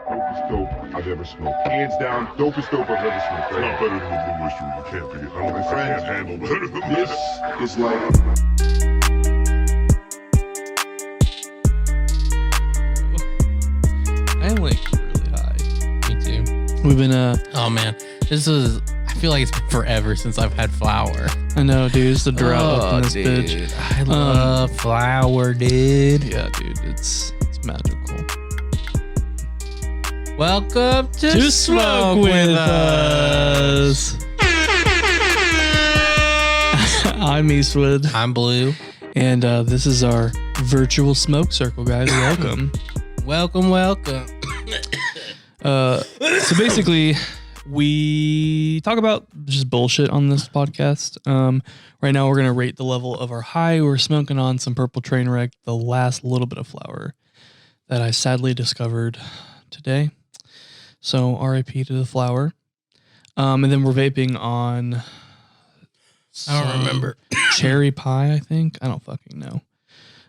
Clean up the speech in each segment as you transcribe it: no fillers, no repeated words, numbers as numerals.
Dopest dope I've ever smoked. Hands down, dopest dope I've ever smoked. It's not better than the Blue Oyster. You can't beat it. I don't think I can handle better than this. This is like... I like really high. Me too. We've been Oh man, I feel like it's been forever since I've had flour. I know, dude. It's the drought up in this bitch. I love flour, dude. Yeah, dude. It's magical. Welcome to Smoke with Us. I'm Eastwood. I'm Blue. And this is our virtual smoke circle, guys. Welcome. Welcome. So basically, we talk about just bullshit on this podcast. Right now, we're going to rate the level of our high. We're smoking on some Purple Trainwreck, the last little bit of flour that I sadly discovered today. So RIP to the flour. And then we're vaping on... I don't remember. Cherry pie, I think. I don't fucking know.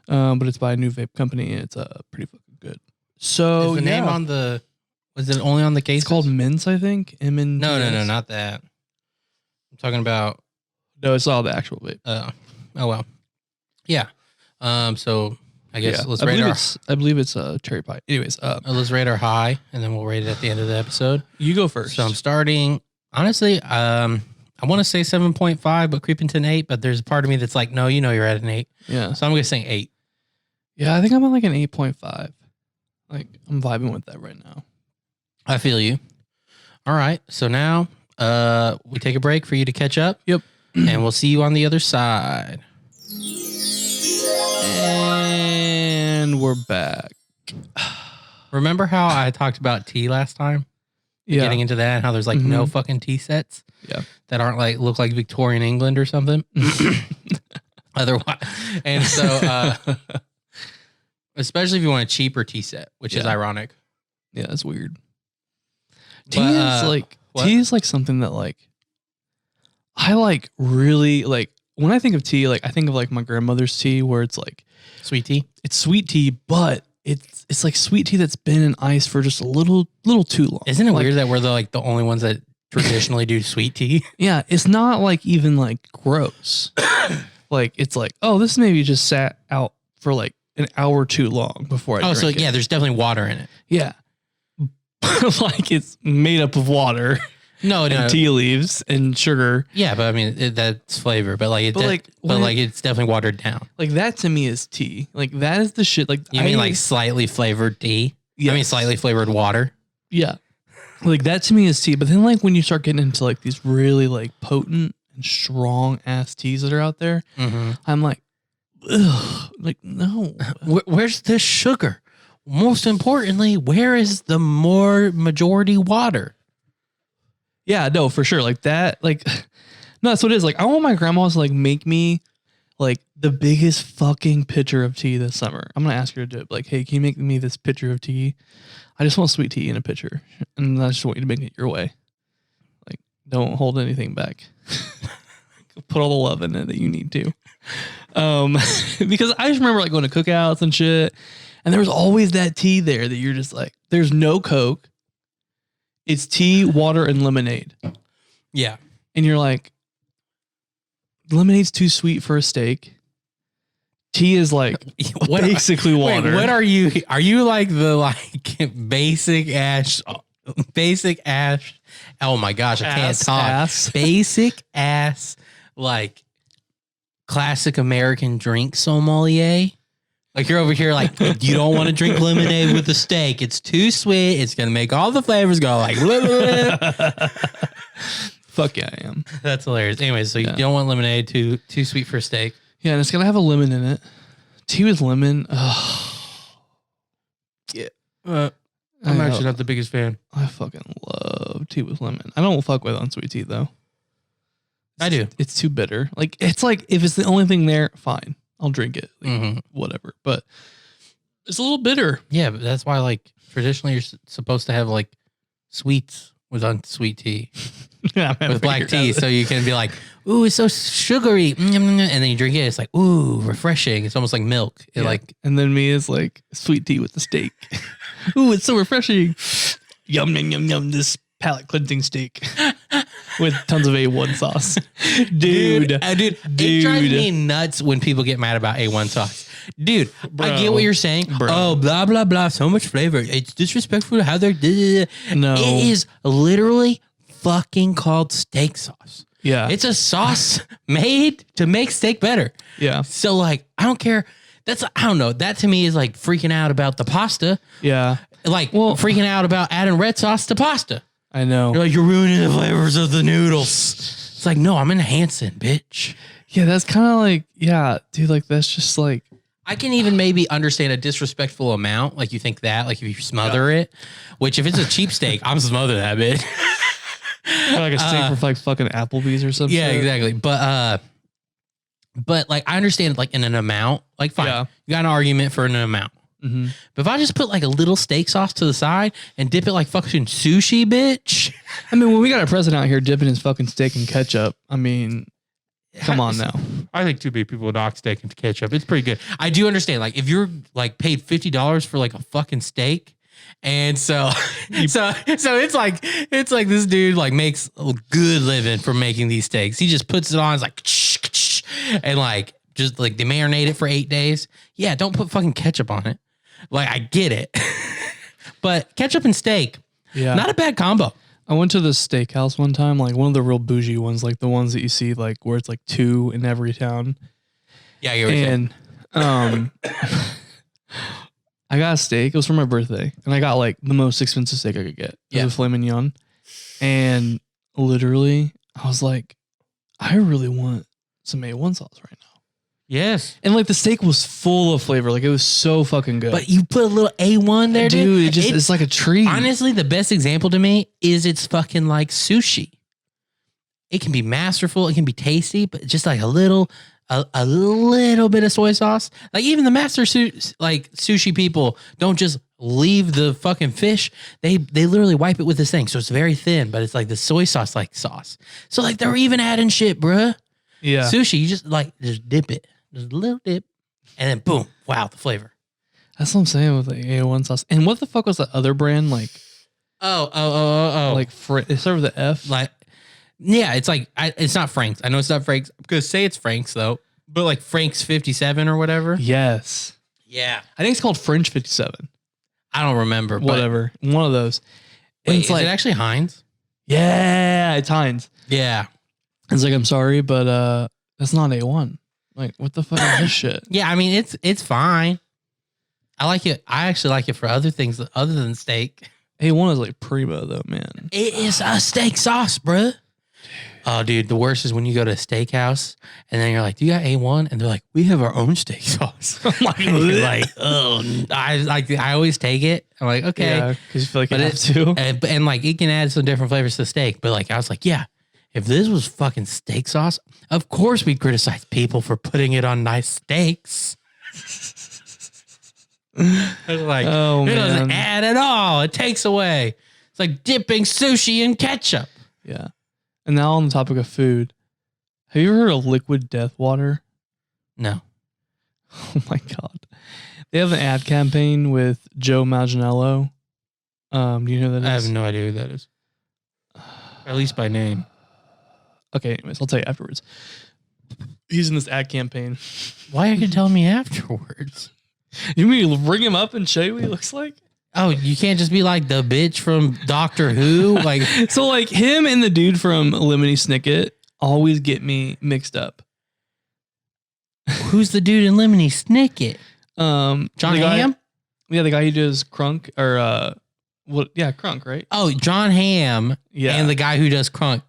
But it's by a new vape company, and it's pretty fucking good. So is the name on the... Was it only on the case? It's called Mints, I think. M-N-T-S. No, not that. I'm talking about... No, it's all the actual vape. Oh well. Yeah. So I guess let's I rate believe our... I believe it's cherry pie. Anyways, let's rate our high, and then we'll rate it at the end of the episode. You go first. So I'm starting... Honestly, I want to say 7.5, but creeping to an 8, but there's a part of me that's like, no, you know you're at an 8. Yeah. So I'm going to say 8. Yeah, I think I'm at like an 8.5. Like, I'm vibing with that right now. I feel you. All right. So now we take a break for you to catch up. Yep. And we'll see you on the other side. And we're back. Remember how I talked about tea last time? Yeah. Getting into that and how there's like no fucking tea sets. Yeah. That aren't like, look like Victorian England or something. Otherwise. And so, especially if you want a cheaper tea set, which is ironic. Yeah, that's weird. Tea is like something that like, I like really like, when I think of tea, like I think of like my grandmother's tea where it's like sweet tea. It's sweet tea, but it's like sweet tea that's been in ice for just a little too long. Isn't it weird that we're the only ones that traditionally do sweet tea? Yeah, it's not like even like gross. Like it's like, oh, this maybe just sat out for like an hour too long before I drink it. Yeah, there's definitely water in it. Yeah. Like it's made up of water. No, and tea leaves and sugar. Yeah, but I mean that's flavor, but it's definitely watered down. Like that to me is tea. Like that is the shit. Like you mean like slightly flavored tea? Yes. I mean slightly flavored water. Yeah, like that to me is tea. But then like when you start getting into like these really like potent and strong ass teas that are out there, I'm like, ugh, like no. Where's the sugar? Most importantly, where is the more majority water? Yeah, no, for sure. Like that, like, no, that's what it is. Like, I want my grandma to like make me like the biggest fucking pitcher of tea this summer. I'm going to ask her to do it. Like, hey, can you make me this pitcher of tea? I just want sweet tea in a pitcher. And I just want you to make it your way. Like, don't hold anything back. Put all the love in it that you need to. Because I just remember like going to cookouts and shit. And there was always that tea there that you're just like, there's no Coke. It's tea, water, and lemonade. Yeah. And you're like, lemonade's too sweet for a steak. Tea is like basically water. Wait, what are you? Are you like the basic ash? Oh my gosh, I can't talk. Ass. Basic ass, like classic American drink sommelier. Like you're over here like, you don't want to drink lemonade with the steak. It's too sweet. It's going to make all the flavors go like, blah, blah, blah. Fuck yeah, I am. That's hilarious. Anyways, so you don't want lemonade too sweet for steak. Yeah, and it's going to have a lemon in it. Tea with lemon. Oh. Yeah. I'm actually not the biggest fan. I fucking love tea with lemon. I don't fuck with unsweet tea though. I do. It's too bitter. Like, it's like, if it's the only thing there, fine. I'll drink it, like, whatever. But it's a little bitter. Yeah, but that's why, like, traditionally you're supposed to have like sweets with unsweet tea, with black tea, so you can be like, "Ooh, it's so sugary," and then you drink it. It's like, "Ooh, refreshing." It's almost like milk. It like, and then me is like sweet tea with the steak. Ooh, it's so refreshing. Yum, yum, yum, yum. This palate cleansing steak with tons of A1 sauce. Dude. It drives me nuts when people get mad about A1 sauce. Dude, Bro. I get what you're saying. Bro. Oh, blah, blah, blah. So much flavor. It's disrespectful to how they're... No. It is literally fucking called steak sauce. Yeah. It's a sauce made to make steak better. Yeah. So, like, I don't care. I don't know. That to me is like freaking out about the pasta. Yeah. Like, freaking out about adding red sauce to pasta. I know. You're like, you're ruining the flavors of the noodles. It's like, no, I'm enhancing, bitch. Yeah, that's kind of like, yeah, dude, like, that's just like... I can even maybe understand a disrespectful amount. Like, you think that, like, if you smother it, which if it's a cheap steak, I'm smothering that bitch. like a steak with like fucking Applebee's or something. Yeah, exactly. But like, I understand, like, in an amount, like, fine. Yeah. You got an argument for an amount. Mm-hmm. But if I just put like a little steak sauce to the side and dip it like fucking sushi, bitch. I mean, when we got a president out here dipping his fucking steak in ketchup, I mean, come on now. I think too many people would knock steak into ketchup. It's pretty good. I do understand. Like, if you're like paid $50 for like a fucking steak, and so it's like this dude like makes a good living for making these steaks. He just puts it on, it's like, and like just like they marinate it for 8 days. Yeah, don't put fucking ketchup on it. Like, I get it. But ketchup and steak, not a bad combo. I went to this steakhouse one time, like one of the real bougie ones, like the ones that you see like where it's like 2 in every town. Yeah, you're right. And I got a steak. It was for my birthday. And I got like the most expensive steak I could get. It was a filet mignon. And literally, I was like, I really want some A1 sauce right now. Yes. And like the steak was full of flavor. Like it was so fucking good. But you put a little A1 there, dude. It's like a treat. Honestly, the best example to me is it's fucking like sushi. It can be masterful. It can be tasty, but just like a little bit of soy sauce. Like even the master sushi people don't just leave the fucking fish. They literally wipe it with this thing. So it's very thin, but it's like the soy sauce like sauce. So like they're even adding shit, bruh. Yeah. Sushi, you just dip it. Just a little dip. And then boom. Wow, the flavor. That's what I'm saying with like A1 sauce. And what the fuck was that other brand? Like, Like, it started with the F. like, yeah, it's like, it's not Frank's. I know it's not Frank's. I'm going to say it's Frank's though. But like Frank's 57 or whatever. Yes. Yeah. I think it's called French 57. I don't remember. Whatever. One of those. And Wait, it's is like, it actually Heinz? yeah, it's Heinz. Yeah. It's like, I'm sorry, but that's not A1. Like, what the fuck is this shit? Yeah, I mean, it's fine. I like it. I actually like it for other things other than steak. A1 is like primo though, man. It is a steak sauce, bruh. Oh, dude, the worst is when you go to a steakhouse and then you're like, "Do you got A1?" And they're like, "We have our own steak sauce." I'm like, oh, I always take it. I'm like, okay, Yeah, because you feel like you But have to. and like it can add some different flavors to the steak. But like, I was like, yeah, if this was fucking steak sauce, of course we criticize people for putting it on nice steaks. It's like, Oh, it doesn't man. add at all. It takes away. It's like dipping sushi in ketchup. Yeah. And now on the topic of food, have you ever heard of liquid death water? No. Oh my God. They have an ad campaign with Joe Manganiello. Do you know who that I is? have no idea who that is. At least by name. Okay, anyways, I'll tell you afterwards. He's in this ad campaign. Why are you telling me afterwards? You mean to bring him up and show you what he looks like? Oh, you can't just be like the bitch from Doctor Who? Like, So like him and the dude from Lemony Snicket always get me mixed up. who's the dude in Lemony Snicket? Jon the guy- Hamm? Yeah, the guy who does Crunk or what? Yeah, Crunk, right? Oh, Jon Hamm Yeah. and the guy who does Crunk.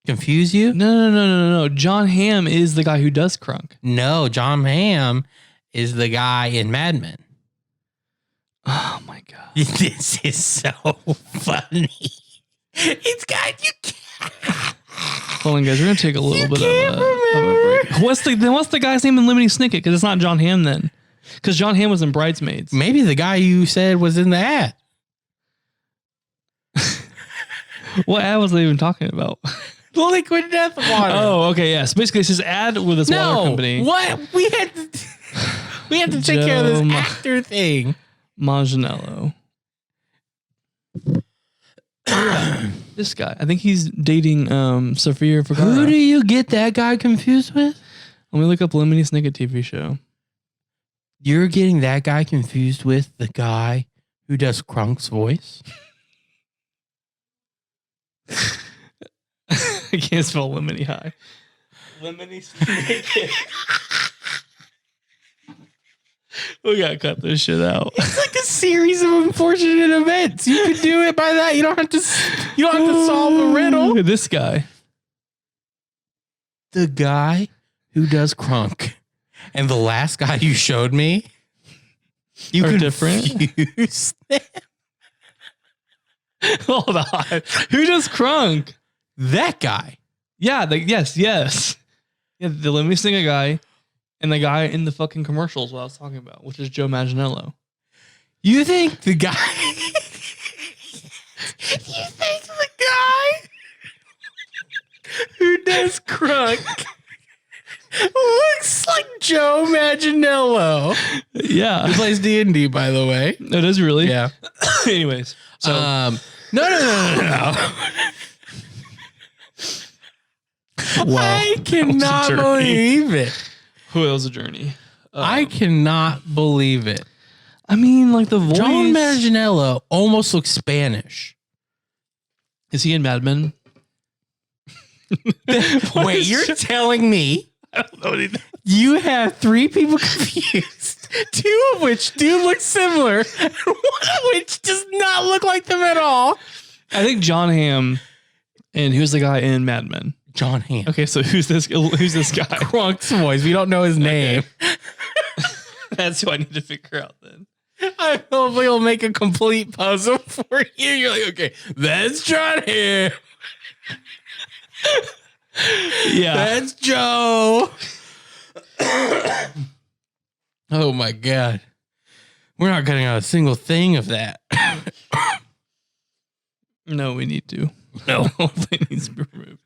Confuse you? No. Jon Hamm is the guy who does Crunk. No, Jon Hamm is the guy in Mad Men. Oh my God. This is so funny. It's got you. Hold on, guys. We're gonna take a little bit can't of a break. What's the guy's name in Lemony Snicket? Because it's not Jon Hamm then. Because Jon Hamm was in Bridesmaids. Maybe the guy you said was in the ad. What ad was I even talking about? The liquid death water. Oh, okay, yes. Basically, it's his ad with this water company. What? We had to take care of this Joe actor thing. Manganiello. This guy. I think he's dating Sofia Vergara. Who do you get that guy confused with? Let me look up Lemony Snicket TV show. You're getting that guy confused with the guy who does Krunk's voice? I can't spell Lemony high. Lemony Snicket. We gotta cut this shit out. It's like a series of unfortunate events. You could do it by that. You don't have to solve a riddle. This guy. The guy who does Krunk. And the last guy you showed me, you Are could different? confuse them. Hold on. Who does Krunk? That guy. Yeah, yes. Yeah, the Lemony Snicket guy and the guy in the fucking commercials what I was talking about, which is Joe Manganiello. You think the guy who does Krunk looks like Joe Manganiello? Yeah. He plays D&D, by the way. It is really? Yeah. Anyways. So No. I cannot believe it. Who else a journey? I cannot believe it. I mean, like the voice. John Manganiello almost looks Spanish. Is he in Mad Men? Wait, you're telling me I don't know anything. you have three people confused, two of which do look similar, and one of which does not look like them at all? I think Jon Hamm, and who's the guy in Mad Men? Jon Hamm. Okay, so who's this guy? Krunk's voice. We don't know his name. That's who I need to figure out then. I hopefully will make a complete puzzle for you. You're like, okay, that's Jon Hamm. Yeah. That's Joe. Oh my God. We're not cutting out a single thing of that. No, we need to. No. Hopefully it needs to be removed.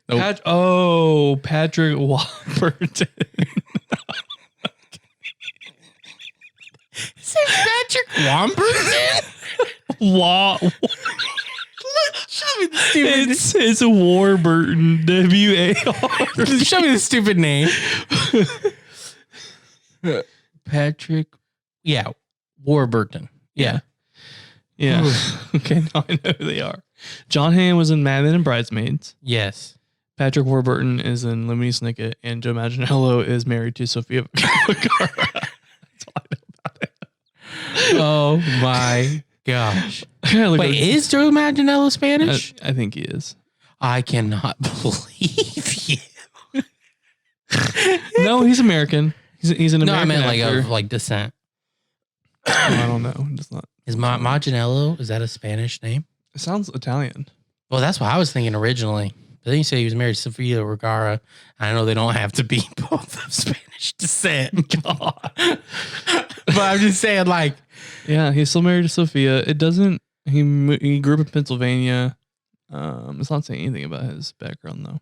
Nope. Patrick Warburton. Is it Patrick Warburton? Show me the stupid. It's a Warburton. W-A-R. Show me the stupid name. Patrick. Yeah, Warburton. Yeah. Yeah. Okay, now I know who they are. Jon Hamm was in Mad Men and Bridesmaids. Yes. Patrick Warburton is in Lemony Snicket, and Joe Manganiello is married to Sofia Vergara. That's all I know about it. Oh my gosh. Wait, Wait, is Joe Manganiello Spanish? I think he is. I cannot believe you. No, he's American. He's an American. No, I meant actor. like descent. I don't know. It's not. Is Manganiello, is that a Spanish name? It sounds Italian. Well, that's what I was thinking originally. But then you say he was married to Sofia Vergara. I know they don't have to be both of Spanish descent. God. But I'm just saying, like, Yeah, he's still married to Sophia. It doesn't. He grew up in Pennsylvania. It's not saying anything about his background though.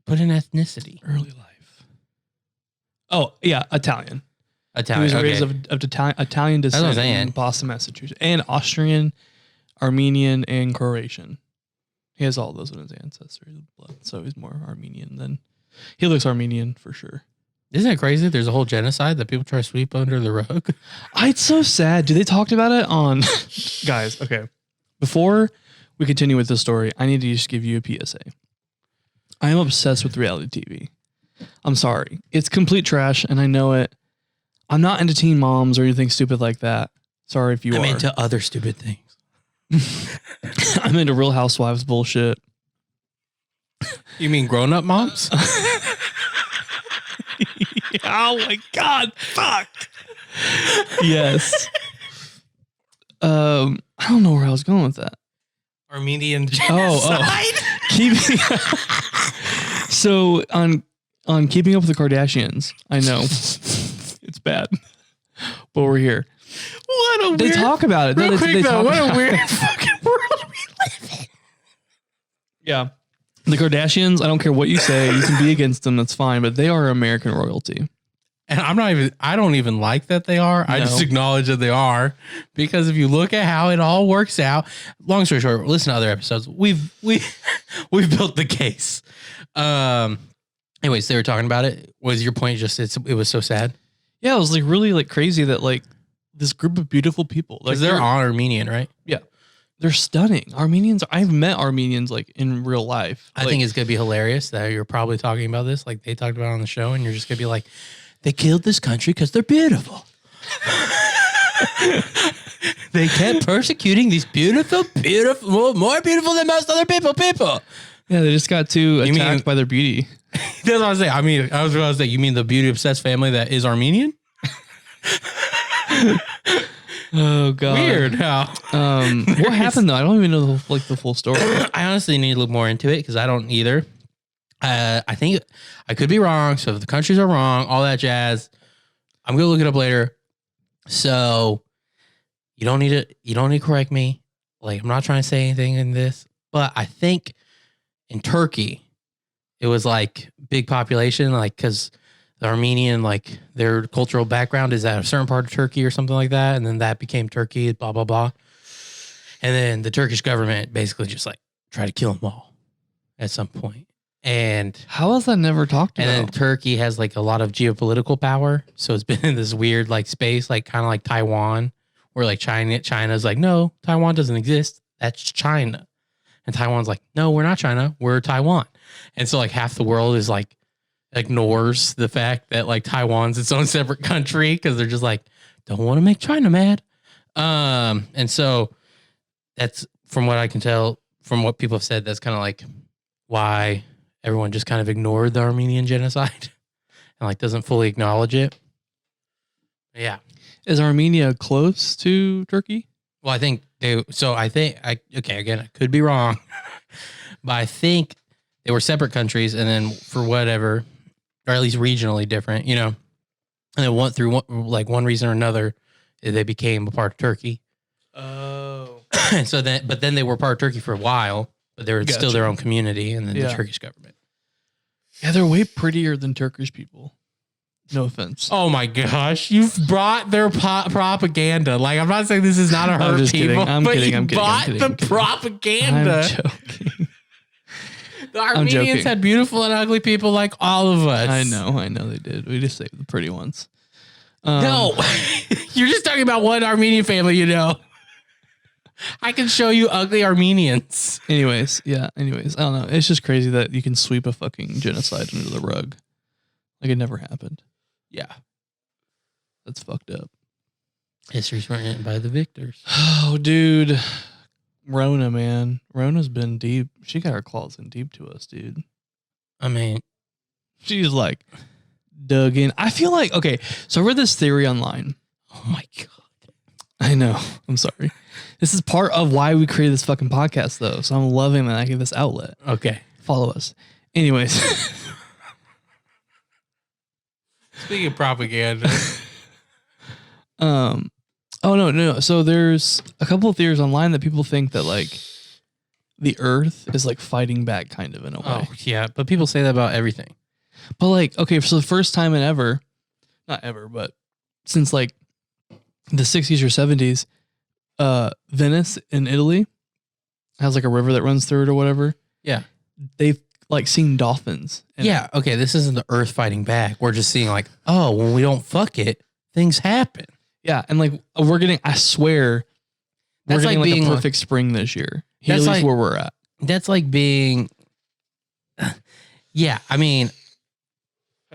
put in ethnicity. Early life. Oh yeah, Italian. He was raised of Italian descent in Boston, Massachusetts, and Austrian, Armenian, and Croatian. He has all those in his ancestry blood, so he's more Armenian than he looks Armenian for sure. Isn't it crazy? There's a whole genocide that people try to sweep under the rug. It's so sad. Dude, they talked about it on guys. Okay, before we continue with the story, I need to just give you a PSA. I am obsessed with reality TV. I'm sorry, it's complete trash, and I know it. I'm not into Teen Moms or anything stupid like that. Sorry if you are. I'm into other stupid things. I'm into Real Housewives bullshit. You mean grown-up moms? Oh my God. Fuck. Yes. I don't know where I was going with that. Armenian genocide. Keeping so on Keeping Up with the Kardashians, I know it's bad, but we're here. What a they weird, talk about it. Real They quick though, talk what about a weird it. fucking world we live in. Yeah. The Kardashians, I don't care what you say. You can be against them. That's fine. But they are American royalty. And I don't even like that they are. I just No. acknowledge that they are, because if you look at how it all works out, long story short, listen to other episodes. We've built the case. Anyways, they were talking about it. Was your point just it was so sad? Yeah, it was like really like crazy that like this group of beautiful people, like Because they're Armenian, right? they're stunning. Armenians. I've met Armenians like in real life. I Like, think it's gonna be hilarious that you're probably talking about this, like they talked about it on the show, and you're just gonna be like, they killed this country because they're beautiful. They kept persecuting these beautiful, more beautiful than most other people. yeah, they just got too You attacked mean- by their beauty. That's what I was saying. I mean, I was going to say, you mean the beauty obsessed family that is Armenian? Oh god, Weird how. What happened though? I don't even know the full story. I honestly need to look more into it because I don't either. I think I could be wrong. So if the countries are wrong, all that jazz, I'm gonna look it up later. So you don't need to correct me. Like, I'm not trying to say anything in this, but I think in Turkey it was like big population, like because the Armenian, like their cultural background is at a certain part of Turkey or something like that, and then that became Turkey, blah blah blah. And then the Turkish government basically just like tried to kill them all at some point. And How has that never talked and then about? Turkey has like a lot of geopolitical power, so it's been in this weird like space, like kind of like Taiwan, where like China's like, no, Taiwan doesn't exist. That's China. And Taiwan's like, no, we're not China. We're Taiwan. And so like half the world is like ignores the fact that like Taiwan's its own separate country because they're just like, don't want to make China mad. And so that's, from what I can tell, from what people have said, that's kind of like why everyone just kind of ignored the Armenian genocide and like doesn't fully acknowledge it. Yeah. Is Armenia close to Turkey? Well, I think again, I could be wrong, but I think they were separate countries, and then for whatever, or at least regionally different, and then through one reason or another, they became a part of Turkey. Oh, And so then they were part of Turkey for a while, but they were still Gotcha. their own community, and then the Yeah. Turkish government. yeah, they're way prettier than Turkish people. No offense. Oh my gosh, you've brought their propaganda. Like, I'm not saying this is not a I'm hurt just people, kidding. I'm but kidding. you I'm kidding. I'm brought kidding. the I'm kidding. propaganda. I'm joking. The Armenians joking. had beautiful and ugly people like all of us. I know they did. We just saved the pretty ones. No, you're just talking about one Armenian family, I can show you ugly Armenians. Anyways, I don't know. It's just crazy that you can sweep a fucking genocide under the rug. Like it never happened. Yeah. That's fucked up. History's written by the victors. Oh, dude. Rona, man. Rona's been deep. She got her claws in deep to us, dude. I mean, She's like dug in. I feel like, okay, so I read this theory online. oh my God. I know. I'm sorry. This is part of why we created this fucking podcast, though. So I'm loving that I give this outlet. Okay. Follow us. Anyways. Speaking of propaganda. Oh no. So there's a couple of theories online that people think that like the earth is like fighting back kind of in a way. Oh, yeah. But people say that about everything. But like, okay, so the first time in not ever, but since like the 60s or 70s, Venice in Italy has like a river that runs through it or whatever. Yeah. They've like seen dolphins. in it. Yeah. Okay. This isn't the earth fighting back. We're just seeing like, oh, when we don't fuck it, things happen. Yeah. And like I swear, we're That's getting like like being a perfect spring this year. Here, at That's least like- where we're at. That's like being, yeah. I mean,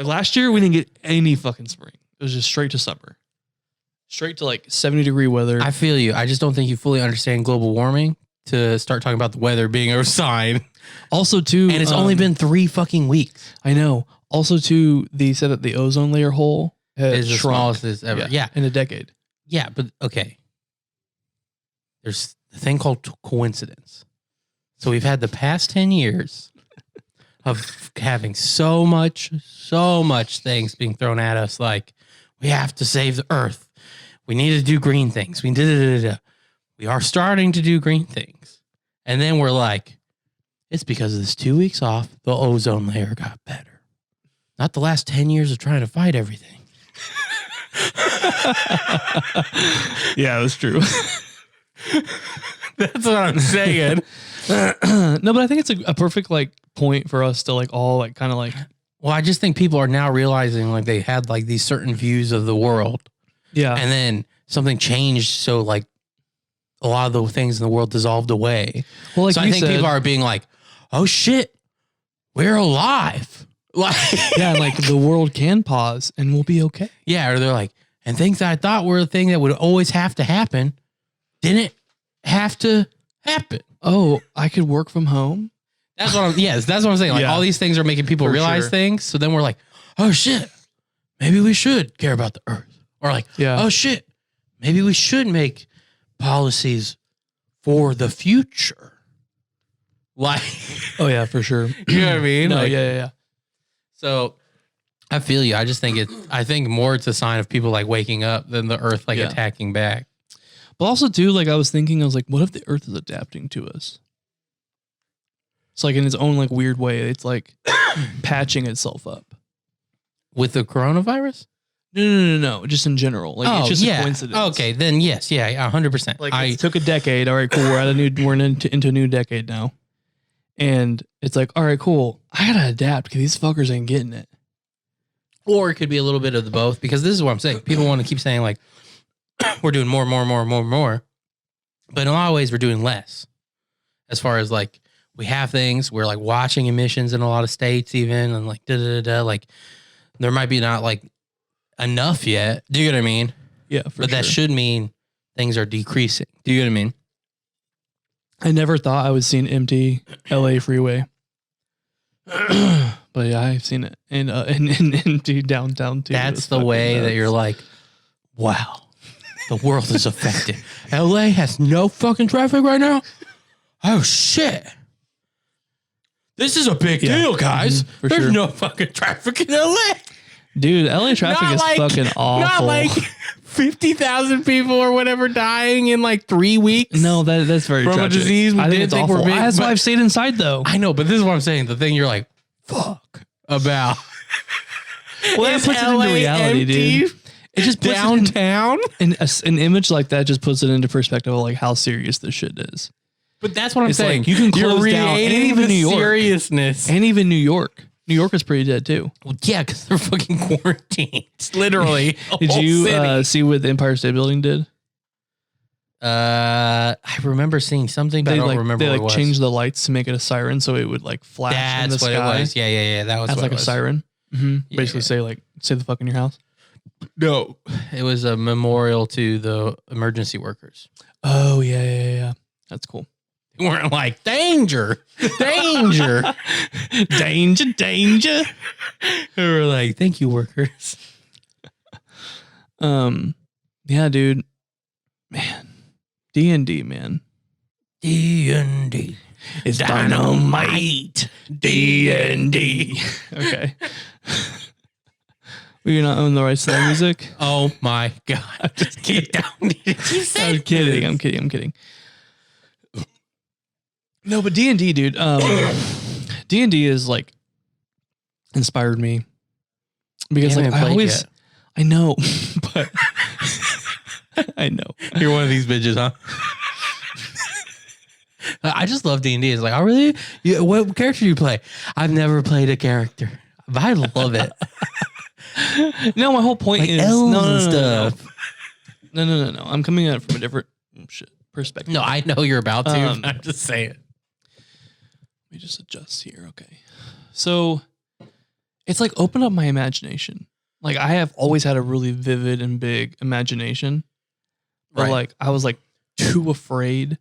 Last year, we didn't get any fucking spring. It was just straight to summer. Straight to like 70-degree weather. I feel you. I just don't think you fully understand global warming to start talking about the weather being a sign. Also, too. And it's only been 3 fucking weeks. I know. Also, too, they said that the ozone layer hole has It's the shrunk. smallest it's ever. Yeah. In a decade. Yeah. But okay. There's a thing called coincidence. So we've had the past 10 years of having so much things being thrown at us. Like, we have to save the earth. We need to do green things. We are starting to do green things. And then we're like, it's because of this 2 weeks off, the ozone layer got better. Not the last 10 years of trying to fight everything. Yeah, that's true. That's what I'm saying. No, but I think it's a perfect like point for us to like all like kind of like. Well, I just think people are now realizing like they had like these certain views of the world. Yeah. And then something changed. So like a lot of the things in the world dissolved away. Well, like so I you think said, people are being like, oh shit, we're alive. Like, yeah, like the world can pause and we'll be okay. yeah. Or they're like, and things that I thought were a thing that would always have to happen didn't have to happen. Oh, I could work from home. That's what I'm, yes, that's what I'm saying. Like Yeah. all these things are making people For realize sure. things. So then we're like, oh shit, maybe we should care about the earth. Or like, Yeah. oh shit, maybe we should make policies for the future. Like, Oh yeah, for sure. you know what I mean? No, Like, yeah. So I feel you. I just think I think more it's a sign of people like waking up than the earth like Yeah. attacking back. But also too, like I was like, what if the earth is adapting to us? It's like in its own like weird way, it's like patching itself up. With the coronavirus? No. Just in general. Like it's just a coincidence. Okay, then yes, yeah, 100%. Like it took a decade. All right, cool. We're into a new decade now. And it's like, all right, cool. I gotta adapt because these fuckers ain't getting it. Or it could be a little bit of the both, because this is what I'm saying. People want to keep saying like, we're doing more. But in a lot of ways, we're doing less. As far as like, we have things, we're like watching emissions in a lot of states even, and like like there might be not like enough yet. Do you get what I mean? Yeah, But that should mean things are decreasing. Do you get what I mean? I never thought I would see an empty LA freeway. But yeah, I've seen it in empty downtown too. That's It's the fucking way that nuts. you're like, wow, the world is affected. LA has no fucking traffic right now. Oh shit. This is a big Yeah. deal, guys. For There's sure. no fucking traffic in LA. Dude, LA traffic Not is like- fucking awful. Not like 50,000 people or whatever dying in like 3 weeks. No, that's very From a tragic. disease we I think didn't it's think awful. were big, That's why but- I've stayed inside though. I know, but this is what I'm saying. The thing you're like, fuck about. Well, that Is puts it into LA reality, empty dude. It just puts downtown. an image like that just puts it into perspective of like how serious this shit is. But that's what I'm It's saying. like, you can You're close down, and creating even the New York. seriousness. And even New York. New York is pretty dead too. Well, yeah, because they're fucking quarantined. It's literally. a Did whole you city. see what the Empire State Building did? I remember seeing something, but I don't remember they what like it was. changed the lights to make it a siren, so it would like flash in the That's what sky it was. Yeah. That was as what like it a was. siren. Yeah. Basically, say the fuck in your house. No, it was a memorial to the emergency workers. Oh yeah. That's cool. They weren't like danger, danger. danger. They were like, thank you, workers. Yeah, dude. Man, D&D, man. D&D. It's dynamite. D&D. Okay. We do not own the rights to that music. Oh my god! Just get down. I'm kidding. No, but D&D, dude. D&D is like inspired me because like I always, I know, but I know You're one of these bitches, huh? I just love D&D. It's like, oh really? What character do you play? I've never played a character, but I love it. No, my whole point Like is elves no, and stuff. No. I'm coming at it from a different perspective. No, I know you're about to. Um, I'm just saying. Let me just adjust here. Okay. So it's like open up my imagination. Like I have always had a really vivid and big imagination. But Right. like I was like too afraid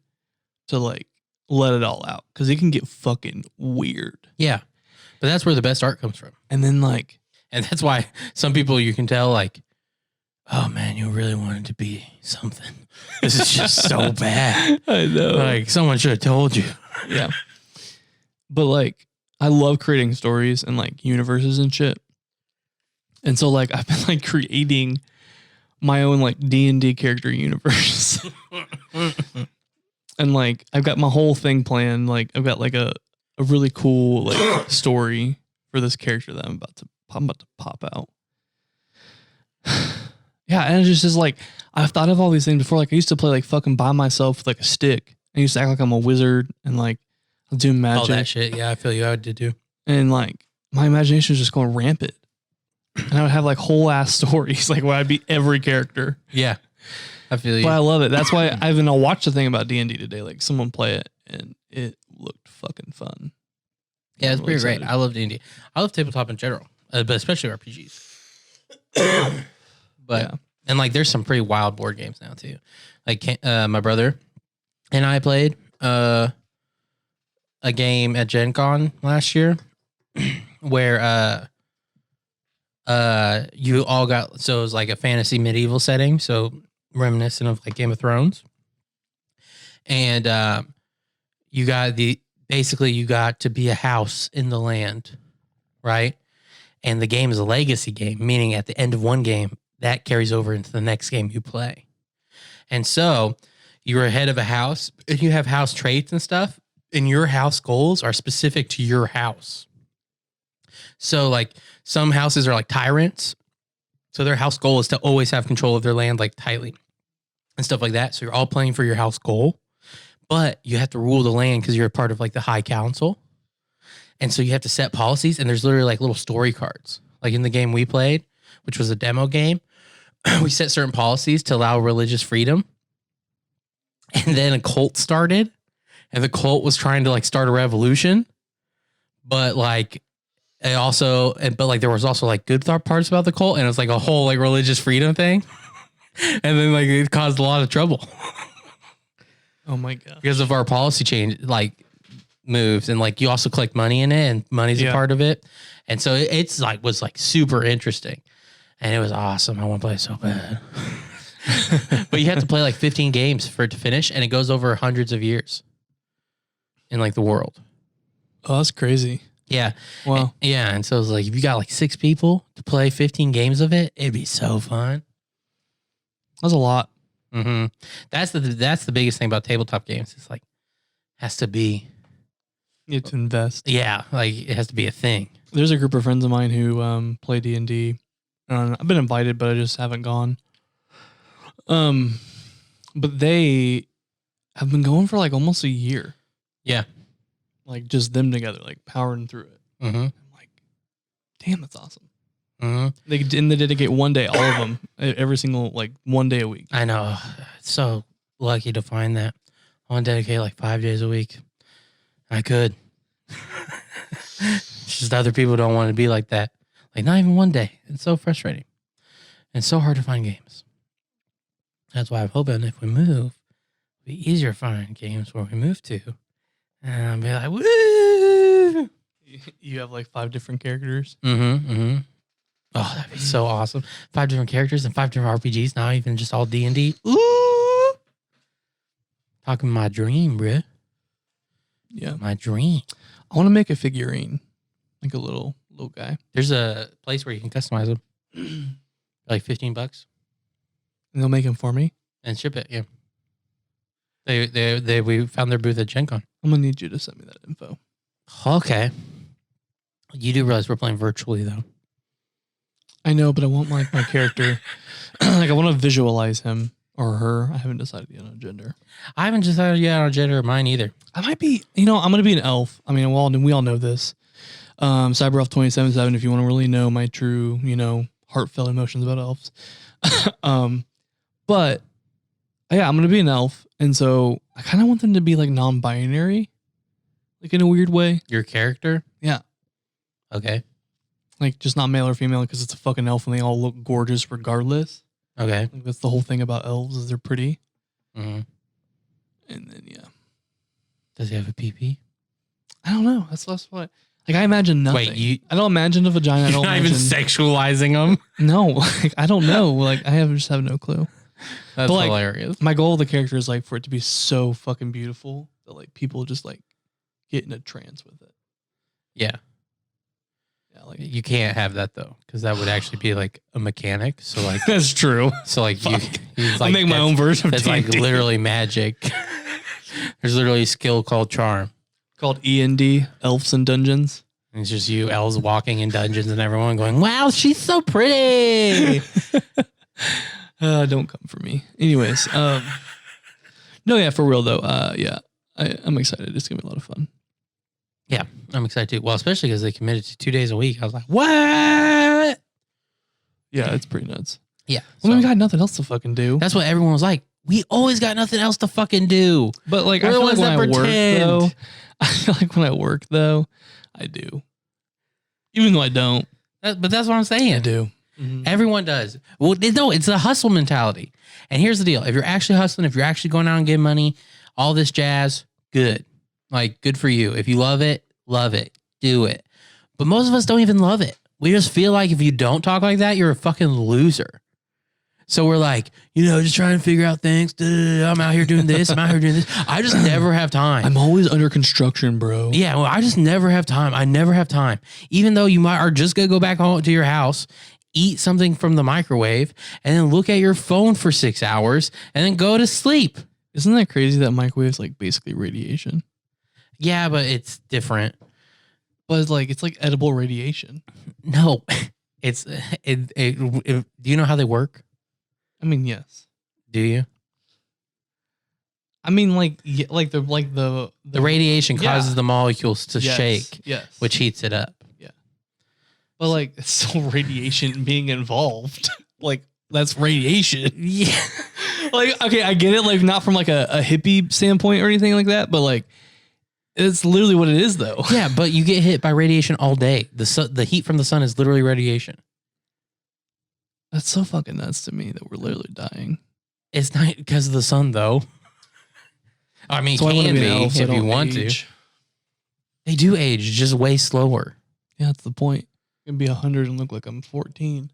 to like let it all out because it can get fucking weird. Yeah, but that's where the best art comes from. And then like And that's why some people you can tell like, oh man, you really wanted to be something. This is just so bad. I know. Like someone should have told you. Yeah. But like I love creating stories and like universes and shit. And so like I've been like creating my own like D&D character universe. And like I've got my whole thing planned. Like I've got like a really cool like story for this character that I'm about to pop out. Yeah, and it's just like I've thought of all these things before. Like I used to play like fucking by myself with like a stick. I used to act like I'm a wizard and like I'll do magic. All that shit. Yeah, I feel you. I did too. And like my imagination was just going rampant. And I would have like whole ass stories, like where I'd be every character. Yeah, I feel you. But I love it. That's why I even watched the thing about D&D today. Like someone play it and it looked fucking fun. Yeah, it's I'm pretty really great. I love D&D. I love tabletop in general, but especially RPGs. But and like there's some pretty wild board games now too. Like my brother and I played a game at Gen Con last year where you all got, so it was like a fantasy medieval setting, so reminiscent of like Game of Thrones. And you got you got to be a house in the land, right? And the game is a legacy game, meaning at the end of one game, that carries over into the next game you play. And so you're ahead of a house and you have house traits and stuff, and your house goals are specific to your house. So like some houses are like tyrants. So their house goal is to always have control of their land like tightly and stuff like that. So you're all playing for your house goal, but you have to rule the land because you're a part of like the high council. And so you have to set policies, and there's literally like little story cards. Like in the game we played, which was a demo game, we set certain policies to allow religious freedom. And then a cult started, and the cult was trying to like start a revolution. But like it also, but like there was also like good parts about the cult, and it was like a whole like religious freedom thing. And then like it caused a lot of trouble. Oh my god! Because of our policy change, like moves, and like you also collect money in it, and money's a part of it. And so it's like was like super interesting, and it was awesome. I want to play it so bad. But you have to play like 15 games for it to finish, and it goes over hundreds of years in like the world. Oh, that's crazy. Yeah. Wow. Yeah. And so it's like, if you got like 6 people to play 15 games of it, it'd be so fun. That's a lot. Mm-hmm. That's the biggest thing about tabletop games. It's like, has to be. You have to invest. Yeah. Like it has to be a thing. There's a group of friends of mine who play D&D. I've been invited, but I just haven't gone. But they have been going for like almost a year. Yeah. Like just them together, like powering through it. Mm-hmm. I'm like, damn, that's awesome. Mm-hmm. They dedicate one day, all of them, every single, like 1 day a week. I know. So lucky to find that. I want to dedicate like 5 days a week. I could. It's just other people don't want to be like that. Like not even 1 day. It's so frustrating. And so hard to find games. That's why I'm hoping if we move, it'll be easier to find games where we move to. And I'll be like, woo! You have like 5 different characters. Mm-hmm. Mm-hmm. Oh, that'd be so awesome. 5 different characters and 5 different RPGs. Not even just all D&D. Ooh! Talking my dream, bruh. Yeah. My dream. I want to make a figurine. Like a little guy. There's a place where you can customize them. Like $15. And they'll make him for me. And ship it, yeah. We found their booth at Gen Con. I'm going to need you to send me that info. Okay. You do realize we're playing virtually, though. I know, but I want my character. Like, I want to visualize him or her. I haven't decided yet on gender. I haven't decided yet on gender of mine either. I might be, I'm going to be an elf. I mean, we all know this. CyberElf 277, if you want to really know my true, heartfelt emotions about elves. But yeah, I'm going to be an elf. And so I kind of want them to be like non-binary, like in a weird way. Your character? Yeah. Okay. Like just not male or female because it's a fucking elf and they all look gorgeous regardless. Okay. Like that's the whole thing about elves is they're pretty. Mm-hmm. And then, yeah. Does he have a pee-pee? I don't know. That's what. Like I imagine nothing. Wait, I don't imagine a vagina. I don't you're not imagine, even sexualizing them? No. Like, I don't know. Like I just have no clue. That's like, hilarious. My goal of the character is like for it to be so fucking beautiful that like people just like get in a trance with it. Yeah. Yeah, like you can't have that though, because that would actually be like a mechanic. So like that's true. So like you I'll like, make my own version of that's D&D. like literally magic. There's literally a skill called charm. Called E&D, Elves and Dungeons. And it's just you, Elle's walking in dungeons and everyone going, wow, she's so pretty. Don't come for me. Anyways, no, yeah, for real though. Yeah, I'm excited. It's gonna be a lot of fun. Yeah, I'm excited too. Well, especially because they committed to 2 days a week. I was like, what? Yeah, it's pretty nuts. Yeah. Well, we got nothing else to fucking do. That's what everyone was like. We always got nothing else to fucking do. But like, We're I the feel like ones when that I work pretend. though, I feel like when I work though, I do. Even though I don't, But that's what I'm saying. I do. Mm-hmm. Everyone does. Well, no, it's a hustle mentality. And here's the deal. If you're actually hustling, if you're actually going out and getting money, all this jazz, good. Like, good for you. If you love it, do it. But most of us don't even love it. We just feel like if you don't talk like that, you're a fucking loser. So we're like, just trying to figure out things. I'm out here doing this. I'm out here doing this. I just never have time. I'm always under construction, bro. Yeah, well, I just never have time. I never have time. Even though you are just going to go back home to your house, eat something from the microwave, and then look at your phone for 6 hours, and then go to sleep. Isn't that crazy that microwave's like basically radiation? Yeah, but it's different. But it's like edible radiation. No, do you know how they work? I mean, yes. Do you? I mean, the radiation causes the molecules to shake, yes, which heats it up. Yeah, but it's still radiation being involved. That's radiation. Yeah. Okay, I get it. Not from a hippie standpoint or anything like that, but it's literally what it is, though. Yeah, but you get hit by radiation all day. The heat from the sun is literally radiation. That's so fucking nuts to me that we're literally dying. It's not because of the sun, though. I mean, so it can be elf, so if you want age. to. They do age, just way slower. Yeah, that's the point. I can be 100 and look like I'm 14.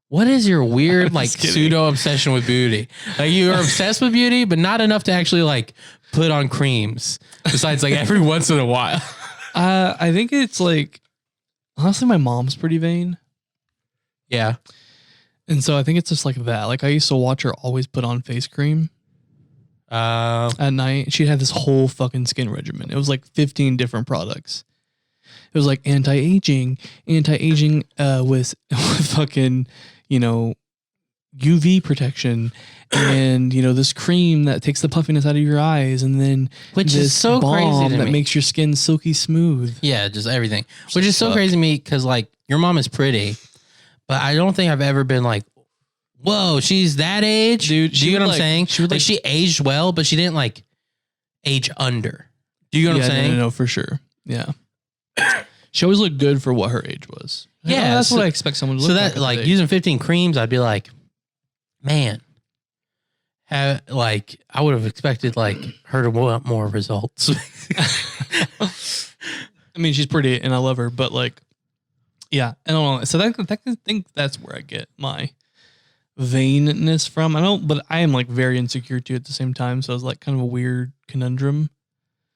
What is your weird, Just kidding. pseudo obsession with beauty? You are obsessed with beauty, but not enough to actually put on creams. Besides, every once in a while. I think it's honestly, my mom's pretty vain. Yeah. And so I think it's just that. I used to watch her always put on face cream at night. She'd have this whole fucking skin regimen. It was 15 different products. It was anti-aging with fucking, UV protection and, this cream that takes the puffiness out of your eyes. And then which this is so balm crazy to that me. makes your skin silky smooth. Yeah, just everything. Which is so crazy to me because your mom is pretty, but I don't think I've ever been whoa, she's that age? Dude, do you get what I'm saying? She would she aged well, but she didn't age under. Do you get what I'm saying? No, for sure. Yeah. She always looked good for what her age was. Yeah, that's what I expect someone to look so like. that using 15 creams, I'd be man, I would have expected her to want more results. I mean, she's pretty and I love her, but yeah, I don't know. So I think that's where I get my vainness from. But I am very insecure too at the same time. So it's kind of a weird conundrum.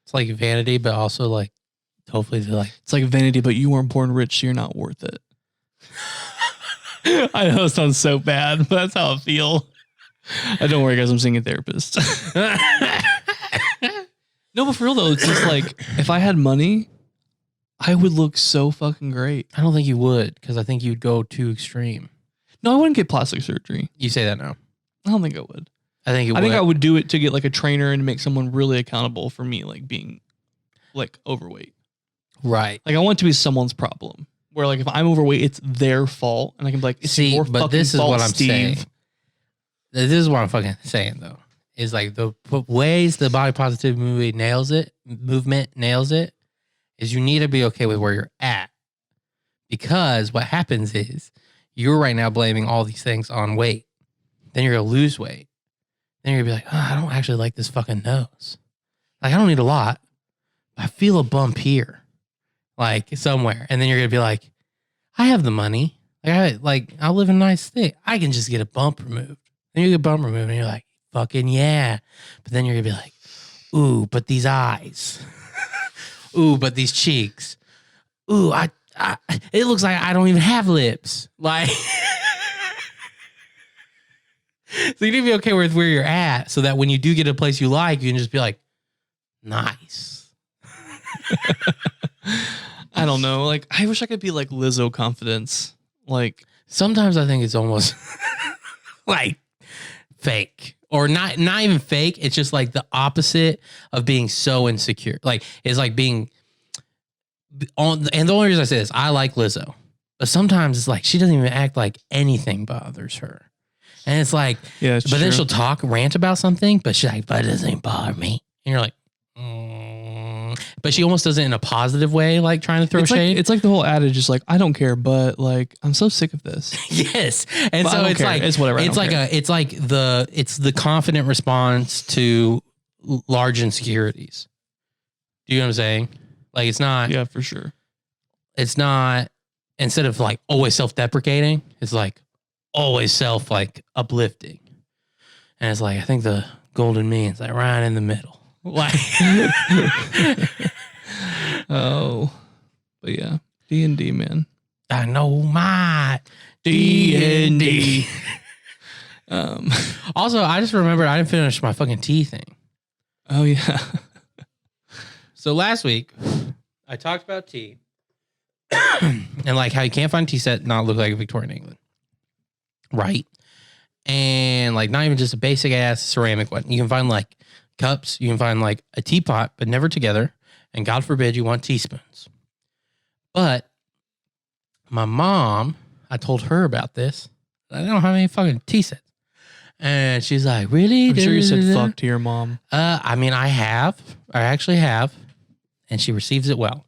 It's vanity, but also hopefully they're it's vanity, but you weren't born rich, so you're not worth it. I know it sounds so bad, but that's how I feel. Don't worry, guys. I'm seeing a therapist. No, but for real though, it's just if I had money, I would look so fucking great. I don't think you would because I think you'd go too extreme. No, I wouldn't get plastic surgery. You say that now. I don't think I would. I think I would do it to get a trainer and make someone really accountable for me being overweight. Right. I want it to be someone's problem. Where if I'm overweight, it's their fault, and I can be it's your but fucking this is fault, what I'm Steve. saying. This is what I'm fucking saying though. Is the ways the body positive movement nails it, is you need to be okay with where you're at. Because what happens is you're right now blaming all these things on weight. Then you're gonna lose weight. Then you're gonna be I don't actually like this fucking nose. I don't need a lot. I feel a bump here. Somewhere. And then you're going to be I have the money. I'll live in a nice thing. I can just get a bump removed. Then you get a bump removed and you're fucking yeah. But then you're going to be ooh, but these eyes. Ooh, but these cheeks. Ooh, it looks like I don't even have lips. So you need to be okay with where you're at so that when you do get a place you like, you can just be nice. I don't know. Like, I wish I could be like Lizzo confidence. Like, Sometimes I think it's almost like fake, or not even fake. It's just like the opposite of being so insecure. Like, it's like being on. And the only reason I say this, I like Lizzo, but sometimes it's like she doesn't even act like anything bothers her. And it's like, yeah, but then she'll rant about something, but she's like, but it doesn't bother me. And you're like, but she almost does it in a positive way, like trying to throw shade. It's like the whole adage is like, I don't care, but like, I'm so sick of this. Yes. And But so it's care. like, It's whatever. it's like it's the confident response to large insecurities. Do you know what I'm saying? Like, it's not, Yeah, for sure. it's not, instead of like always self-deprecating, it's like always like uplifting. And it's like, I think the golden mean's like right in the middle. Like, oh, but yeah, D&D, man. I know my D&D. Also, I just remembered I didn't finish my fucking tea thing. Oh yeah. So last week, I talked about tea and like how you can't find tea set not look like Victorian England, right? And like not even just a basic ass ceramic one. You can find like cups, you can find like a teapot, but never together. And God forbid you want teaspoons. But my mom, I told her about this. I don't have any fucking tea sets. And she's like, really? I'm sure you said fuck to your mom. I mean, I actually have. And she receives it well.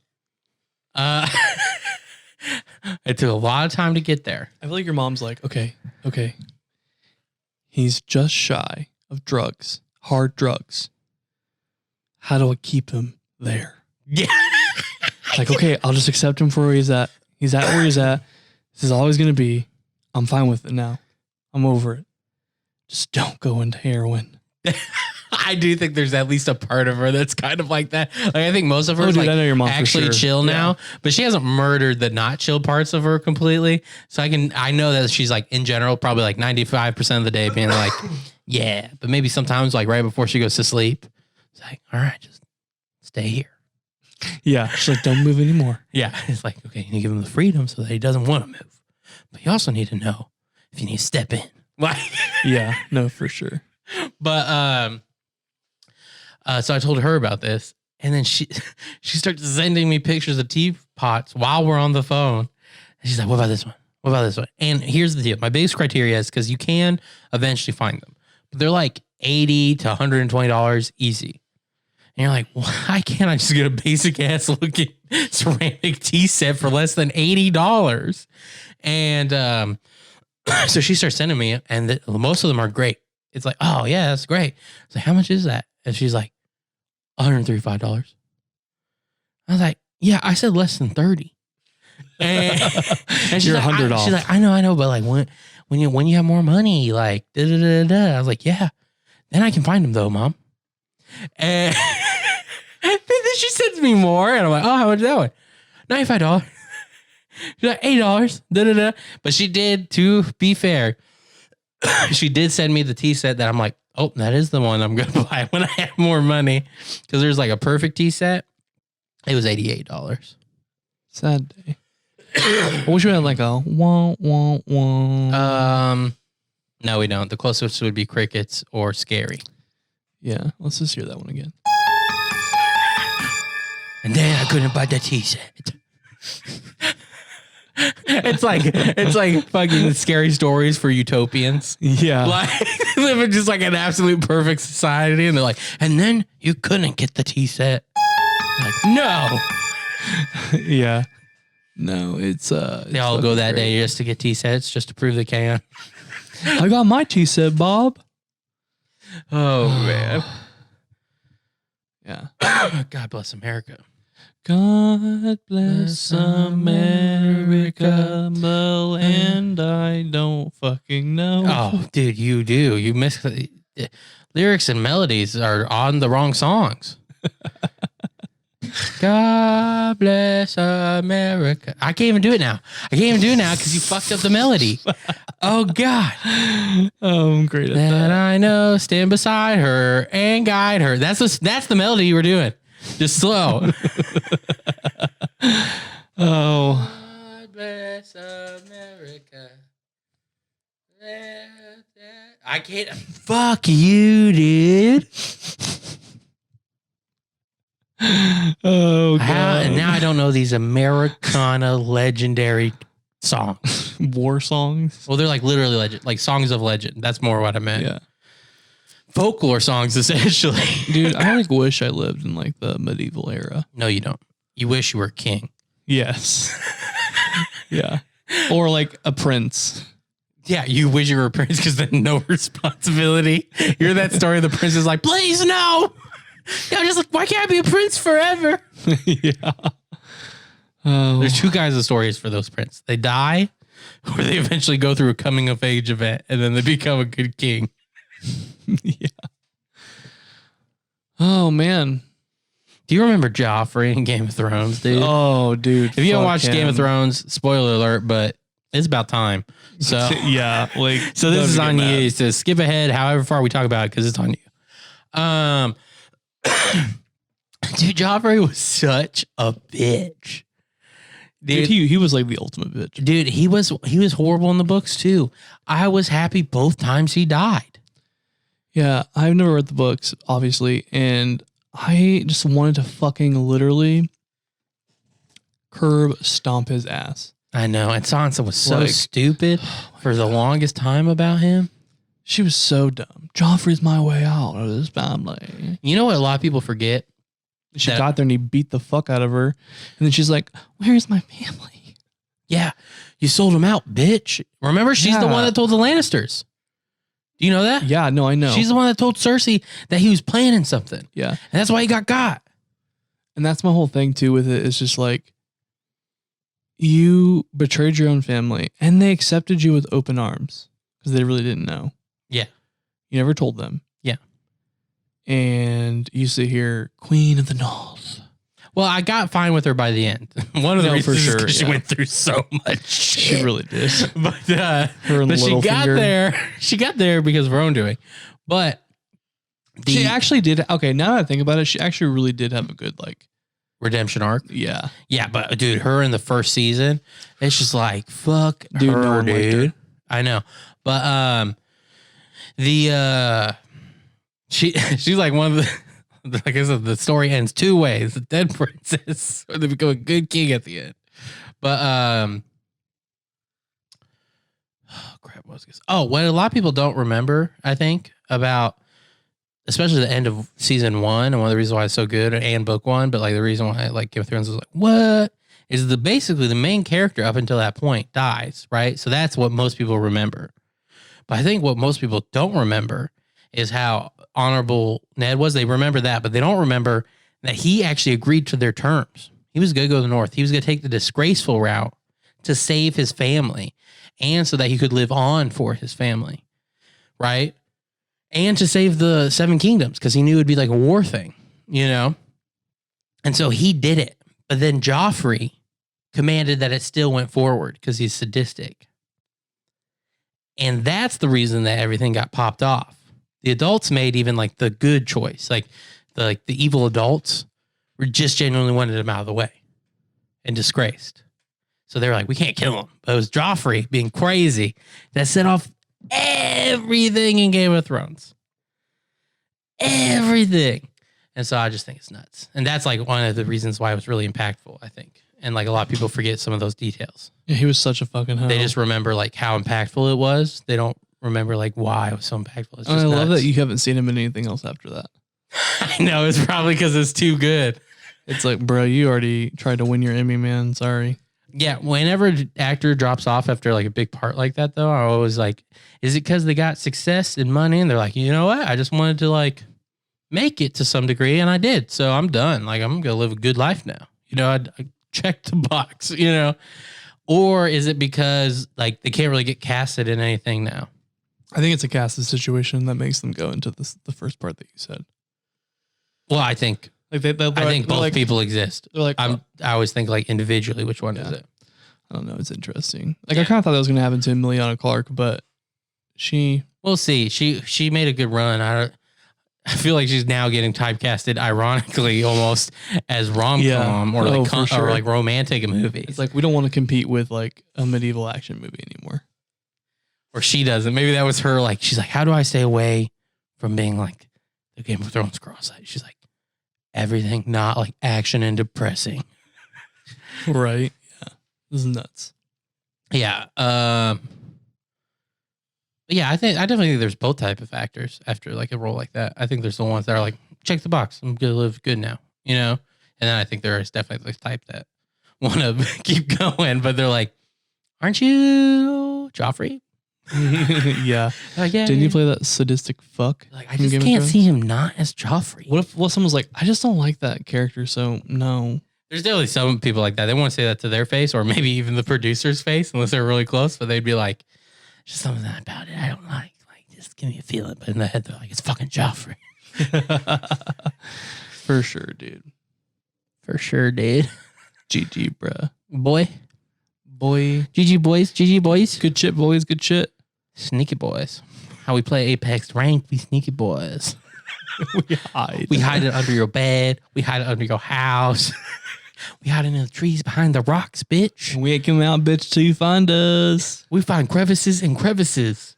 It took a lot of time to get there. I feel like your mom's like, okay. He's just shy of drugs, hard drugs. How do I keep him there? Yeah. Like, okay, I'll just accept him for where he's at. He's at where he's at. This is all he's going to be. I'm fine with it now. I'm over it. Just don't go into heroin. I do think there's at least a part of her that's kind of like that. Like, I think most of her Oh, is dude, like I know your mom for actually sure. chill now, Yeah. but she hasn't murdered the not chill parts of her completely. So I know that she's like in general, probably like 95% of the day being like, yeah, but maybe sometimes like right before she goes to sleep, it's like, all right, just stay here. Yeah. She's like, don't move anymore. Yeah. It's like, okay, you need to give him the freedom so that he doesn't want to move, but you also need to know if you need to step in. Like, Yeah. No, for sure. but, so I told her about this, and then she starts sending me pictures of teapots while we're on the phone. And she's like, what about this one? What about this one? And here's the deal. My biggest criteria is because you can eventually find them, but they're like $80 to $120 easy. And you're like, why can't I just get a basic ass looking ceramic tea set for less than $80? And so she starts sending me, and most of them are great. It's like, oh yeah, that's great. It's like, how much is that? And she's like, $135. I was like, yeah, I said less than 30. And she's You're like, 100 off. She's like, I know, but like when you have more money, like da da da da. I was like, yeah. Then I can find them though, Mom. And then she sends me more, and I'm like, oh, how much is that one? $95. She's like, $8. Da da da. But she did, to be fair, she did send me the tea set that I'm like, oh, that is the one I'm going to buy when I have more money. Because there's like a perfect tea set. It was $88. Sad day. I wish we had like a wah, wah, wah. No, we don't. The closest would be crickets or scary. Yeah. Let's just hear that one again. And then I couldn't buy the tea set. It's like fucking scary stories for utopians. Yeah. Like living just like an absolute perfect society, and they're like, and then you couldn't get the tea set. Like, no. Yeah. No, it's They all go that day just to get tea sets, just to prove they can. I got my tea set, Bob. Oh man. Yeah. God bless America. God bless America, and I don't fucking know. Oh, dude, you do. You miss lyrics and melodies are on the wrong songs. God bless America. I can't even do it now. Because you fucked up the melody. Oh God. Oh, I'm great at That that. I know, stand beside her and guide her. That's the melody you were doing. Just slow. Oh, God bless America. I can't. Fuck you, dude. oh god! And now I don't know these Americana legendary songs. War songs. Well, they're like literally legend, like songs of legend. That's more what I meant. Yeah, Folklore songs, essentially. dude, I like wish I lived in like the medieval era. No, you don't. You wish you were a king. Yes. Yeah, or like a prince. Yeah, you wish you were a prince because then no responsibility. You hear that story? The prince is like, please no. Yeah, just like, why can't I be a prince forever? Yeah. Oh, There's two kinds of stories for those princes. They die, or they eventually go through a coming of age event, and then they become a good king. yeah. Oh man. Do you remember Joffrey in Game of Thrones, dude? Oh, dude. If you haven't watched him. Game of Thrones, spoiler alert, but it's about time. So yeah, like so this is on mad. you. So skip ahead, however far we talk about it, because it's on you. Dude, Joffrey was such a bitch. Dude, he was like the ultimate bitch. Dude, he was horrible in the books too. I was happy both times he died. Yeah, I've never read the books, obviously, and I just wanted to fucking literally curb stomp his ass. I know, and Sansa was so Like, stupid for the longest time about him. She was so dumb. Joffrey's my way out of this family. You know what a lot of people forget? She got there and he beat the fuck out of her. And then she's like, where's my family? Yeah, you sold him out, bitch. Remember, she's the Yeah. one that told the Lannisters. Do you know that? Yeah, no, I know. She's the one that told Cersei that he was planning something. Yeah. And that's why he got. And that's my whole thing too with it. It's just like, you betrayed your own family and they accepted you with open arms because they really didn't know. Yeah. You never told them. Yeah. And you sit here, Queen of the North. Well, I got fine with her by the end. One of the No, reasons for is sure, 'cause she yeah. went through so much shit. She really did. But Her and but she got Littlefinger. there. She got there because of her own doing. But She actually did. Okay, now that I think about it, she actually really did have a good, like, redemption arc. yeah. Yeah, but dude, her in the first season, it's just like fuck Dude, her, no one liked dude. her. I know, but she's like one of the. Like I said, the story ends two ways: the dead princess, or they become a good king at the end. But oh crap, what was this? Oh, what a lot of people don't remember, I think, about especially the end of season 1, and one of the reasons why it's so good, and book 1, but like the reason why like Game of Thrones was like, what is basically the main character up until that point dies, right? So that's what most people remember. But I think what most people don't remember is how honorable Ned was. They remember that, but they don't remember that he actually agreed to their terms. He was going to go to the north. He was going to take the disgraceful route to save his family and so that he could live on for his family, right? And to save the 7 kingdoms because he knew it would be like a war thing, you know? And so he did it. But then Joffrey commanded that it still went forward because he's sadistic. And that's the reason that everything got popped off. The adults made even like the good choice. Like the evil adults were just genuinely wanted him out of the way and disgraced. So they were like, we can't kill him. But it was Joffrey being crazy that set off everything in Game of Thrones. Everything. And so I just think it's nuts. And that's like one of the reasons why it was really impactful, I think. And like a lot of people forget some of those details. Yeah, he was such a fucking hoe. They just remember like how impactful it was. They don't remember like why it was so impactful. It's And just I love nuts. that you haven't seen him in anything else after that. I know, it's probably because it's too good. It's like, bro, you already tried to win your Emmy, man. Sorry. Yeah, whenever an actor drops off after like a big part like that, though, I always like, is it because they got success and money and they're like, you know what? I just wanted to like make it to some degree, and I did. So I'm done. Like I'm gonna live a good life now. You know, I checked the box. You know, or is it because like they can't really get casted in anything now? I think it's a casted situation that makes them go into the first part that you said. Well, I think Like I think both people exist. They're like, I always think like individually, which one is Yeah. it? I don't know. It's interesting. Like Yeah. I kind of thought that was going to happen to Emiliana Clarke, but she. We'll see. She made a good run. I feel like she's now getting typecasted, ironically, almost as rom-com or like or like romantic movies. It's like we don't want to compete with like a medieval action movie anymore. Or she doesn't. Maybe that was her. Like she's like, how do I stay away from being like the Game of Thrones cross-eyed? She's like, everything not like action and depressing. Right. Yeah. This is nuts. Yeah. Yeah, I definitely think there's both type of actors after like a role like that. I think there's the ones that are like, check the box, I'm gonna live good now, you know? And then I think there is definitely the type that want to keep going, but they're like, aren't you Joffrey? Yeah. Like, yeah. Didn't you play that sadistic fuck? Like, I just can't see him not as Joffrey. What if someone's like, I just don't like that character, so no. There's definitely some people like that. They want to say that to their face or maybe even the producer's face unless they're really close, but they'd be like, just something about it I don't like. Like, just give me a feeling. But in the head, they're like, it's fucking Joffrey. For sure, dude. For sure, dude. GG, bruh. Boy. GG, boys. GG, boys. Good shit, boys. Good shit. Sneaky boys. How we play Apex ranked, we sneaky boys. We hide. We hide it under your bed. We hide it under your house. We hide in the trees behind the rocks, bitch. We ain't coming out, bitch, till you find us. We find crevices and crevices.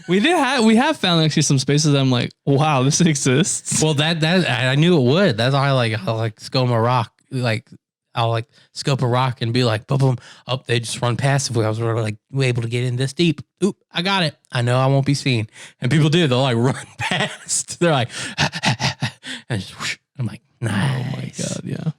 We have found actually some spaces that I'm like, wow, this exists. That I knew it would. That's how I like scope a rock. Like I'll like scope a rock and be like, boom, boom. Oh, they just run past if I was like able to get in this deep. Oop, I got it. I know I won't be seen. And people do. They'll like run past. They're like, and just whoosh. I'm like, nice. Oh my God, yeah.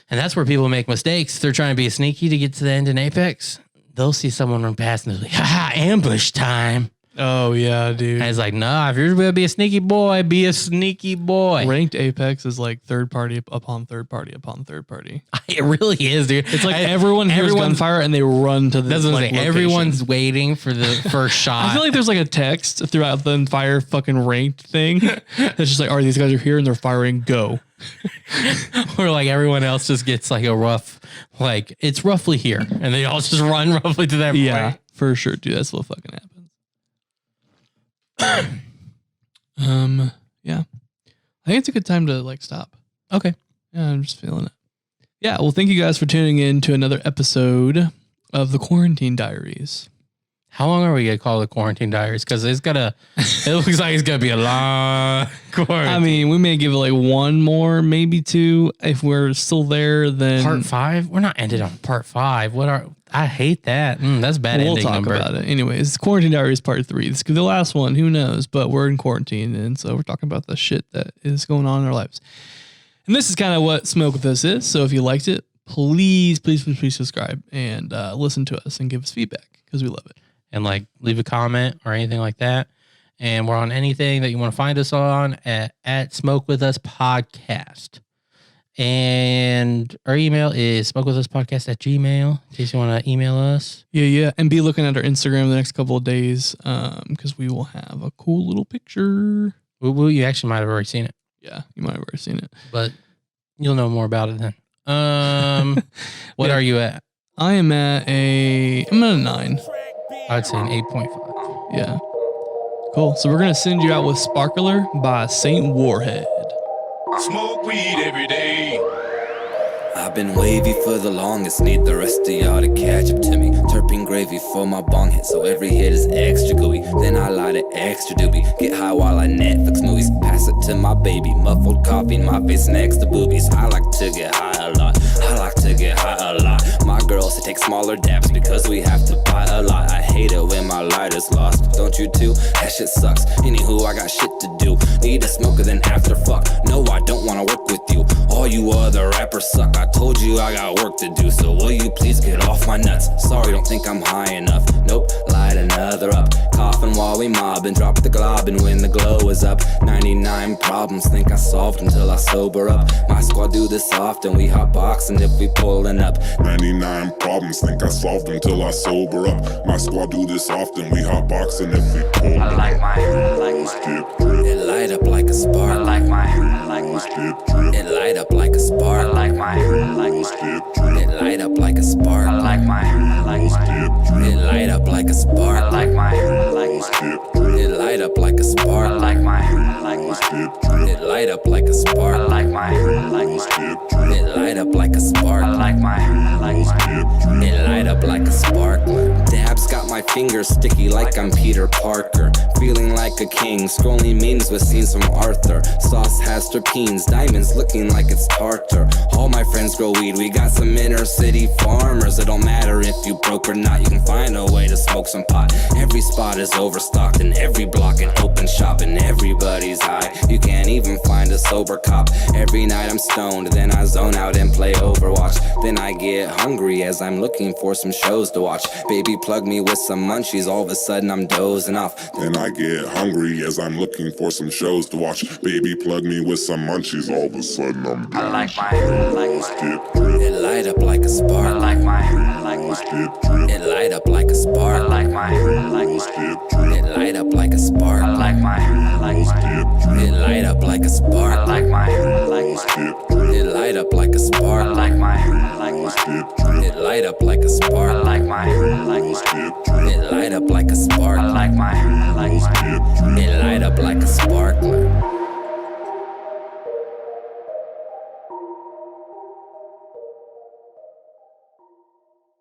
And that's where people make mistakes. They're trying to be sneaky to get to the end in Apex. They'll see someone run past and they're like, ha, ambush time. Oh, yeah, dude. And it's like, nah, if you're going to be a sneaky boy, be a sneaky boy. Ranked Apex is like third party upon third party upon third party. It really is, dude. It's like everyone hears gunfire and they run to the That's what I'm saying. location. Everyone's waiting for the first shot. I feel like there's like a text throughout the entire fucking ranked thing. That's just like, all right, these guys are here and they're firing, go. Or like everyone else just gets like a rough, like, it's roughly here. And they all just run roughly to that point. Yeah, for sure, dude. That's what fucking happens. Yeah. I think it's a good time to like stop. Okay. Yeah, I'm just feeling it. Yeah, well, thank you guys for tuning in to another episode of the Quarantine Diaries. How long are we gonna call the Quarantine Diaries? Because it looks like it's gonna be a long quarantine. I mean, we may give it like one more, maybe two. If we're still there, then part 5? We're not ended on part 5. I hate that. That's bad we'll ending talk number. about it. Anyways, Quarantine Diaries part 3. This could be the last one. Who knows? But we're in quarantine, and so we're talking about the shit that is going on in our lives. And this is kind of what Smoke With Us is. So if you liked it, please subscribe and listen to us and give us feedback because we love it. And like leave a comment or anything like that. And we're on anything that you want to find us on at Smoke With Us Podcast. And our email is smokewithuspodcast@gmail.com in case you want to email us. Yeah. And be looking at our Instagram the next couple of days because we will have a cool little picture. You actually might have already seen it. Yeah, you might have already seen it. But you'll know more about it then. What are you at? I'm at a 9. I'd say an 8.5. Yeah. Cool. So we're going to send you out with Sparkler by Saint Warhead. Smoke weed every day. I've been wavy for the longest, need the rest of y'all to catch up to me. Terpene gravy for my bong hit, so every hit is extra gooey. Then I light it extra doobie, get high while I Netflix movies. Pass it to my baby, muffled coffee, my face next to boobies. I like to get high a lot, I like to get high a lot. My girls to take smaller dabs because we have to buy a lot. I hate it when my light is lost, don't you too? That shit sucks, anywho I got shit to do. Need a smoker then after fuck, no I don't wanna work with you. All you other rappers suck, I told you I got work to do, so will you please get off my nuts? Sorry, don't think I'm high enough. Nope, light another up. Coughing while we mob and drop the glob, and when the glow is up, 99 problems think I solved until I sober up. My squad do this often, we hot boxing if we pulling up. 99 problems, think I solved until I sober up. My squad do this often, we hot boxing if we pull. I like my skip drip. light up like a spark. I like my hair like Always my dip drip. It light up like a spark. I like my hair like Always my dip drip. It light up like a spark. I like my hair like Always my dip It drip. light up like a I spark. like my hair like Always my dip drip. It light up like a I spark. like my hair like Always my dip drip. It light up like a I spark. like my hair like Always my dip drip. It light up like a I spark. like my hair like Always my dip drip. It light up like a spark. Dabs got my fingers sticky like I'm Peter Parker. Feeling like a king, scrolling memes with scenes from Arthur. Sauce has terpenes, diamonds looking like it's tartar. All my friends grow weed, we got some inner city farmers. It don't matter if you broke or not, you can find a way to smoke some pot. Every spot is overstocked and every block an open shop and everybody's high. You can't even find a sober cop. Every night I'm stoned, then I zone out and play Overwatch. Then I get hungry as I'm looking for some shows to watch. Baby plug me with some munchies, all of a sudden I'm dozing off. Then I get hungry as I'm looking for some shows to watch. Baby plug me with some munchies, all of a sudden I'm I down. like my hair like Always my dip drip. It light up like a I spark. like my hair like Always my dip drip. It light up like a I spark. like my hair like Always my dip drip. It light up like a I spark. like my hair like Always my dip drip. It light up like a I spark. like my hair like Always my dip drip. It light up like a I spark. like my hair like Always my dip drip. It light up like a I spark. like my hair like Always my dip drip. It light up like a I spark. like my hair like Always my dip drip. It light up like a sparkler.